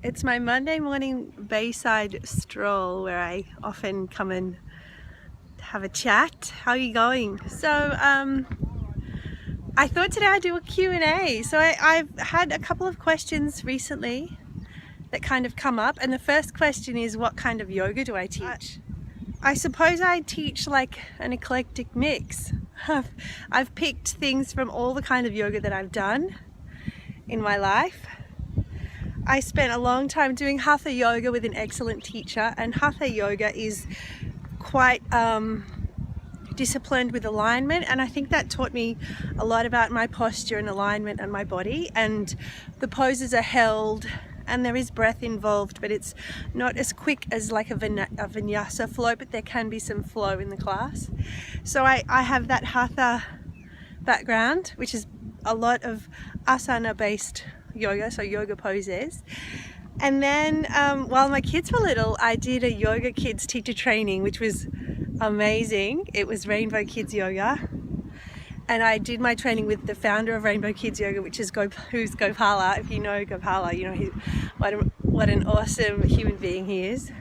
It's my Monday morning Bayside stroll where I often come and have a chat. How are you going? I thought today I'd do a Q&A. I've had a couple of questions recently that kind of come up, and the first question is, what kind of yoga do I teach? I suppose I teach like an eclectic mix. I've picked things from all the kind of yoga that I've done in my life. I spent a long time doing Hatha yoga with an excellent teacher, and Hatha yoga is quite disciplined with alignment, and I think that taught me a lot about my posture and alignment and my body, and the poses are held and there is breath involved, but it's not as quick as like a vinyasa flow, but there can be some flow in the class. So I have that Hatha background, which is a lot of asana based yoga, so yoga poses. And then while my kids were little, I did a Yoga Kids teacher training, which was amazing. It was Rainbow Kids Yoga, and I did my training with the founder of Rainbow Kids Yoga, which is who's Gopala. If you know Gopala, you know what an awesome human being he is.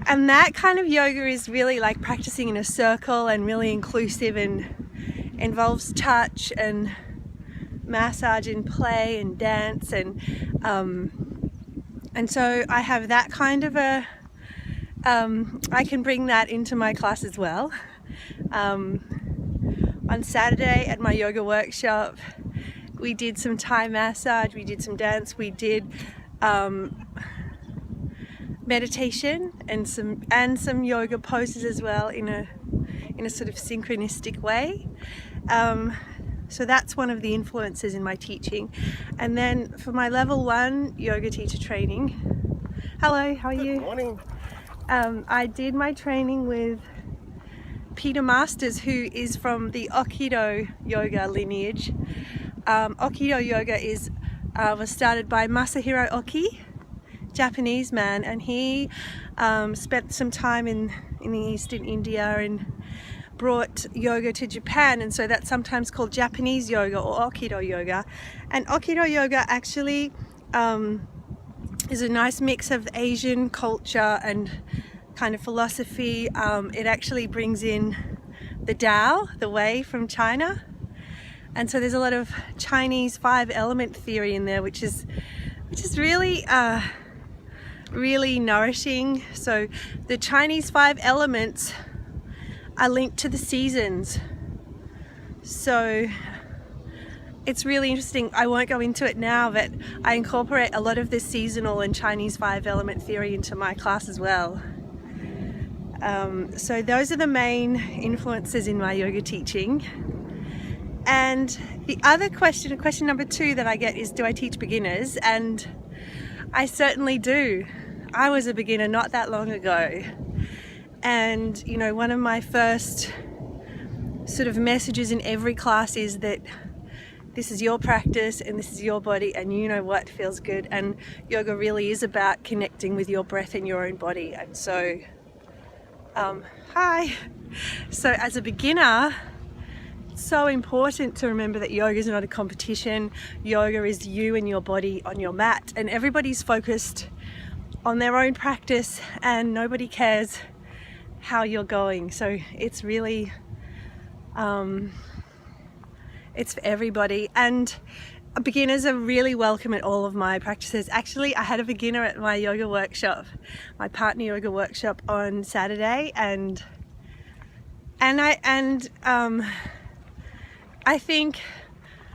And that kind of yoga is really like practicing in a circle and really inclusive, and involves touch and massage and play and dance, and so I have that kind of a I can bring that into my class as well. On Saturday at my yoga workshop, we did some Thai massage, we did some dance, we did meditation and some yoga poses as well in a sort of synchronistic way. So that's one of the influences in my teaching. And then for my level 1 yoga teacher training, hello, how are you? Good morning. I did my training with Peter Masters, who is from the Okido yoga lineage. Okido yoga was started by Masahiro Oki, Japanese man, and he spent some time in the eastern India and brought yoga to Japan, and so that's sometimes called Japanese yoga or Okido yoga. And Okido yoga actually is a nice mix of Asian culture and kind of philosophy. It actually brings in the Tao, the way from China, and so there's a lot of Chinese 5-element theory in there, which is really really nourishing. So the Chinese 5 elements are linked to the seasons, so it's really interesting. I won't go into it now, but I incorporate a lot of the seasonal and Chinese 5-element theory into my class as well. So those are the main influences in my yoga teaching. And the other question number 2 that I get is, do I teach beginners? And I certainly do. I was a beginner not that long ago. And you know, one of my first sort of messages in every class is that this is your practice and this is your body, and you know what feels good, and yoga really is about connecting with your breath and your own body. And so hi. So as a beginner, it's so important to remember that yoga is not a competition. Yoga is you and your body on your mat, and everybody's focused on their own practice and nobody cares how you're going. So it's really it's for everybody, and beginners are really welcome at all of my practices. Actually, I had a beginner at my yoga workshop, my partner yoga workshop on Saturday, and I think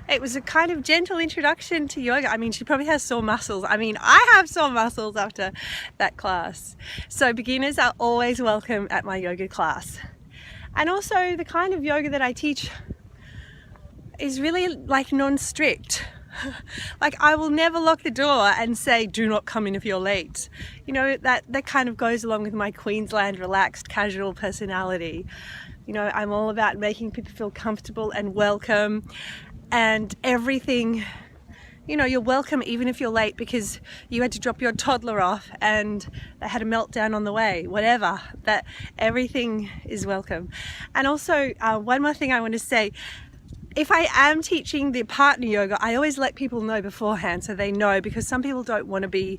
it was a kind of gentle introduction to yoga. I mean, she probably has sore muscles. I mean, I have sore muscles after that class. So beginners are always welcome at my yoga class. And also the kind of yoga that I teach is really like non-strict. Like, I will never lock the door and say, do not come in if you're late. You know, that kind of goes along with my Queensland relaxed casual personality. You know, I'm all about making people feel comfortable and welcome, and everything, you know, you're welcome even if you're late because you had to drop your toddler off and they had a meltdown on the way, whatever, that everything is welcome. And also one more thing I want to say, if I am teaching the partner yoga, I always let people know beforehand so they know, because some people don't want to be,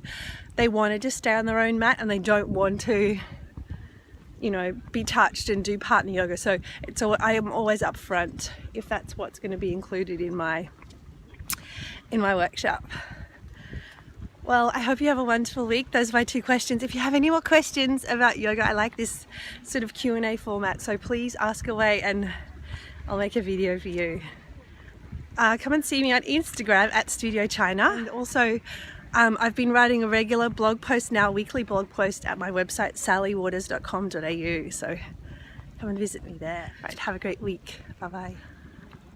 they want to just stay on their own mat and they don't want to, you know, be touched and do partner yoga. So I am always upfront if that's what's going to be included in my workshop. Well, I hope you have a wonderful week. Those are my 2 questions. If you have any more questions about yoga, I like this sort of Q&A format, so please ask away and I'll make a video for you. Come and see me on Instagram at Studio China, and also I've been writing a regular blog post now, weekly blog post at my website sallywaters.com.au, so come and visit me there. Right, have a great week. Bye bye.